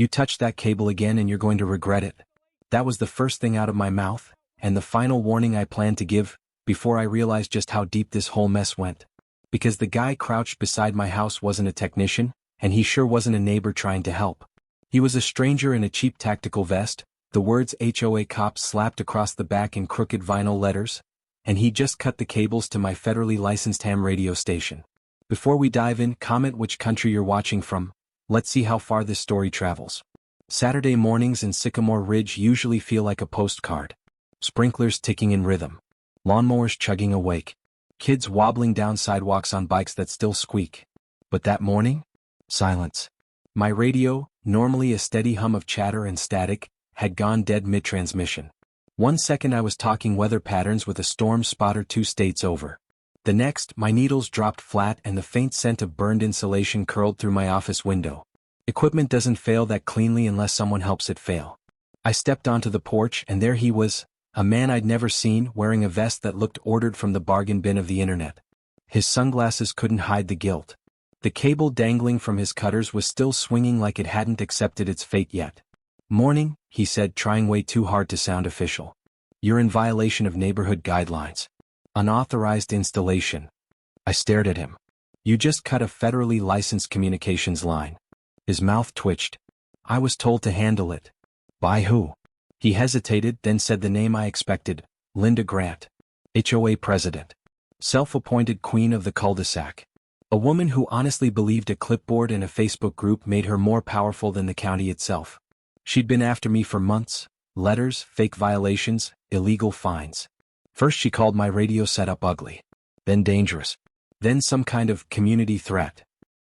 You touch that cable again and you're going to regret it. That was the first thing out of my mouth, and the final warning I planned to give, before I realized just how deep this whole mess went. Because the guy crouched beside my house wasn't a technician, and he sure wasn't a neighbor trying to help. He was a stranger in a cheap tactical vest, the words HOA cops slapped across the back in crooked vinyl letters, and he just cut the cables to my federally licensed ham radio station. Before we dive in, comment which country you're watching from. Let's see how far this story travels. Saturday mornings in Sycamore Ridge usually feel like a postcard. Sprinklers ticking in rhythm. Lawnmowers chugging awake. Kids wobbling down sidewalks on bikes that still squeak. But that morning? Silence. My radio, normally a steady hum of chatter and static, had gone dead mid-transmission. 1 second I was talking weather patterns with a storm spotter 2 states over. The next, my needles dropped flat and the faint scent of burned insulation curled through my office window. Equipment doesn't fail that cleanly unless someone helps it fail. I stepped onto the porch and there he was, a man I'd never seen, wearing a vest that looked ordered from the bargain bin of the internet. His sunglasses couldn't hide the guilt. The cable dangling from his cutters was still swinging like it hadn't accepted its fate yet. "Morning," he said, trying way too hard to sound official. "You're in violation of neighborhood guidelines. Unauthorized installation." I stared at him. "You just cut a federally licensed communications line." His mouth twitched. "I was told to handle it." "By who?" He hesitated, then said the name I expected, Linda Grant. HOA president. Self-appointed queen of the cul-de-sac. A woman who honestly believed a clipboard and a Facebook group made her more powerful than the county itself. She'd been after me for months, letters, fake violations, illegal fines. First she called my radio setup ugly. Then dangerous. Then some kind of community threat.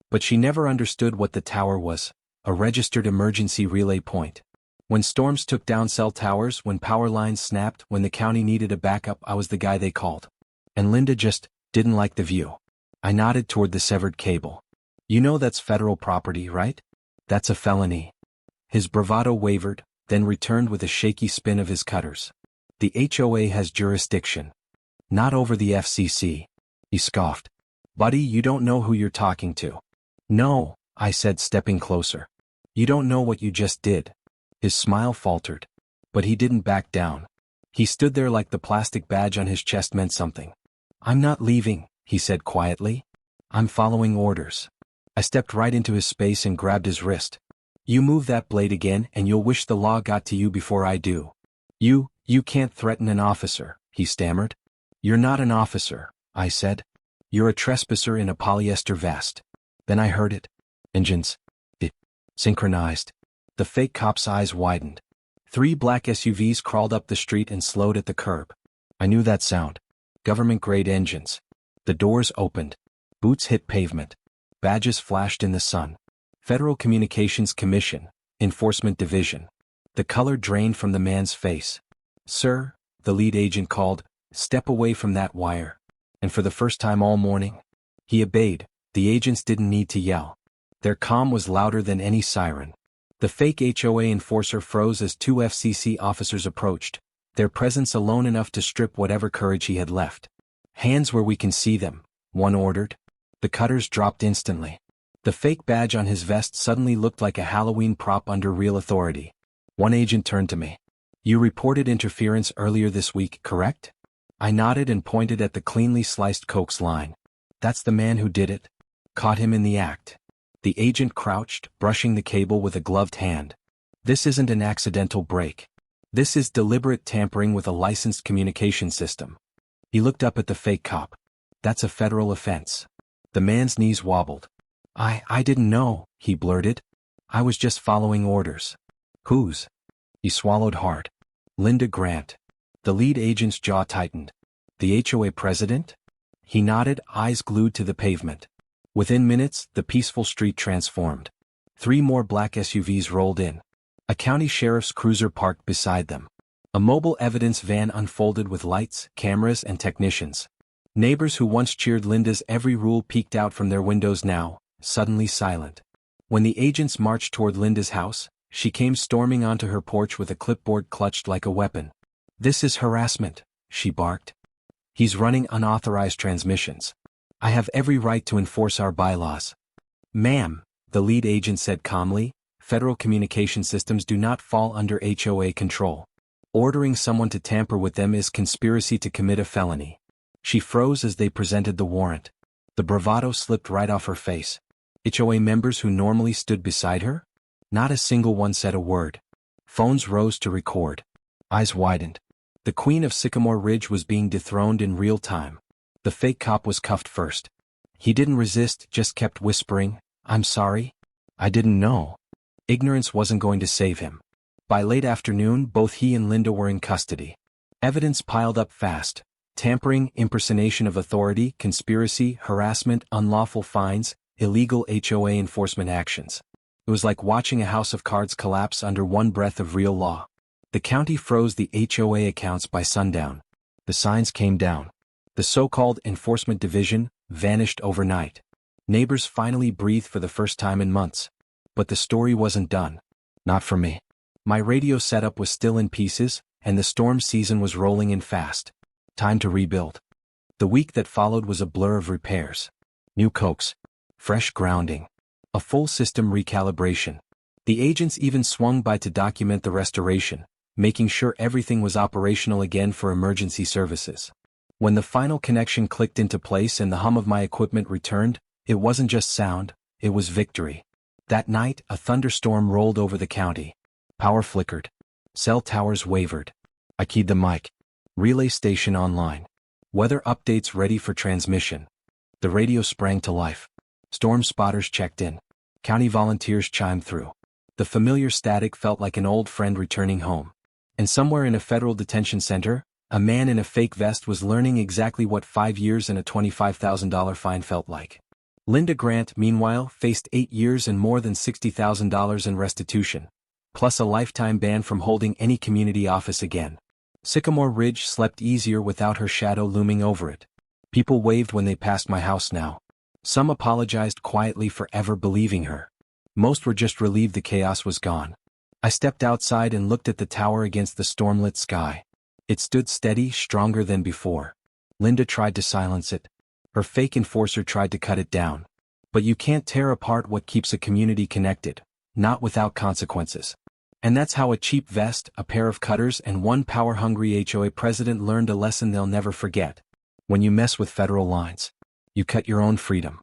But she never understood what the tower was, a registered emergency relay point. When storms took down cell towers, when power lines snapped, when the county needed a backup, I was the guy they called. And Linda just didn't like the view. I nodded toward the severed cable. "You know that's federal property, right? That's a felony." His bravado wavered, then returned with a shaky spin of his cutters. "The HOA has jurisdiction. Not over the FCC." He scoffed. "Buddy, you don't know who you're talking to." "No," I said, stepping closer. "You don't know what you just did." His smile faltered. But he didn't back down. He stood there like the plastic badge on his chest meant something. "I'm not leaving," he said quietly. "I'm following orders." I stepped right into his space and grabbed his wrist. "You move that blade again and you'll wish the law got to you before I do." You can't threaten an officer," he stammered. "You're not an officer," I said. "You're a trespasser in a polyester vest." Then I heard it. Engines. It synchronized. The fake cop's eyes widened. 3 black SUVs crawled up the street and slowed at the curb. I knew that sound. Government-grade engines. The doors opened. Boots hit pavement. Badges flashed in the sun. Federal Communications Commission, Enforcement Division. The color drained from the man's face. "Sir," the lead agent called, "step away from that wire." And for the first time all morning, he obeyed. The agents didn't need to yell. Their calm was louder than any siren. The fake HOA enforcer froze as 2 FCC officers approached, their presence alone enough to strip whatever courage he had left. "Hands where we can see them," one ordered. The cutters dropped instantly. The fake badge on his vest suddenly looked like a Halloween prop under real authority. One agent turned to me. "You reported interference earlier this week, correct?" I nodded and pointed at the cleanly sliced Coke's line. "That's the man who did it. Caught him in the act." The agent crouched, brushing the cable with a gloved hand. "This isn't an accidental break. This is deliberate tampering with a licensed communication system." He looked up at the fake cop. "That's a federal offense." The man's knees wobbled. I didn't know," he blurted. "I was just following orders." "Whose?" He swallowed hard. "Linda Grant." The lead agent's jaw tightened. "The HOA president?" He nodded, eyes glued to the pavement. Within minutes, the peaceful street transformed. 3 more black SUVs rolled in. A county sheriff's cruiser parked beside them. A mobile evidence van unfolded with lights, cameras, and technicians. Neighbors who once cheered Linda's every rule peeked out from their windows now, suddenly silent. When the agents marched toward Linda's house, she came storming onto her porch with a clipboard clutched like a weapon. "This is harassment," she barked. "He's running unauthorized transmissions. I have every right to enforce our bylaws." "Ma'am," the lead agent said calmly, federal communication systems do not fall under HOA control. Ordering someone to tamper with them is conspiracy to commit a felony. She froze as they presented the warrant. The bravado slipped right off her face. HOA members who normally stood beside her? Not a single one said a word. Phones rose to record. Eyes widened. The Queen of Sycamore Ridge was being dethroned in real time. The fake cop was cuffed first. He didn't resist, just kept whispering, "I'm sorry. I didn't know." Ignorance wasn't going to save him. By late afternoon, both he and Linda were in custody. Evidence piled up fast. Tampering, impersonation of authority, conspiracy, harassment, unlawful fines, illegal HOA enforcement actions. It was like watching a house of cards collapse under one breath of real law. The county froze the HOA accounts by sundown. The signs came down. The so-called enforcement division vanished overnight. Neighbors finally breathed for the first time in months. But the story wasn't done. Not for me. My radio setup was still in pieces, and the storm season was rolling in fast. Time to rebuild. The week that followed was a blur of repairs. New coax. Fresh grounding. A full system recalibration. The agents even swung by to document the restoration, making sure everything was operational again for emergency services. When the final connection clicked into place and the hum of my equipment returned, it wasn't just sound, it was victory. That night, a thunderstorm rolled over the county. Power flickered. Cell towers wavered. I keyed the mic. Relay station online. Weather updates ready for transmission. The radio sprang to life. Storm spotters checked in. County volunteers chimed through. The familiar static felt like an old friend returning home. And somewhere in a federal detention center, a man in a fake vest was learning exactly what 5 years and a $25,000 fine felt like. Linda Grant, meanwhile, faced 8 years and more than $60,000 in restitution, plus a lifetime ban from holding any community office again. Sycamore Ridge slept easier without her shadow looming over it. People waved when they passed my house now. Some apologized quietly for ever believing her. Most were just relieved the chaos was gone. I stepped outside and looked at the tower against the stormlit sky. It stood steady, stronger than before. Linda tried to silence it. Her fake enforcer tried to cut it down. But you can't tear apart what keeps a community connected, not without consequences. And that's how a cheap vest, a pair of cutters, and one power-hungry HOA president learned a lesson they'll never forget. When you mess with federal lines, you cut your own freedom.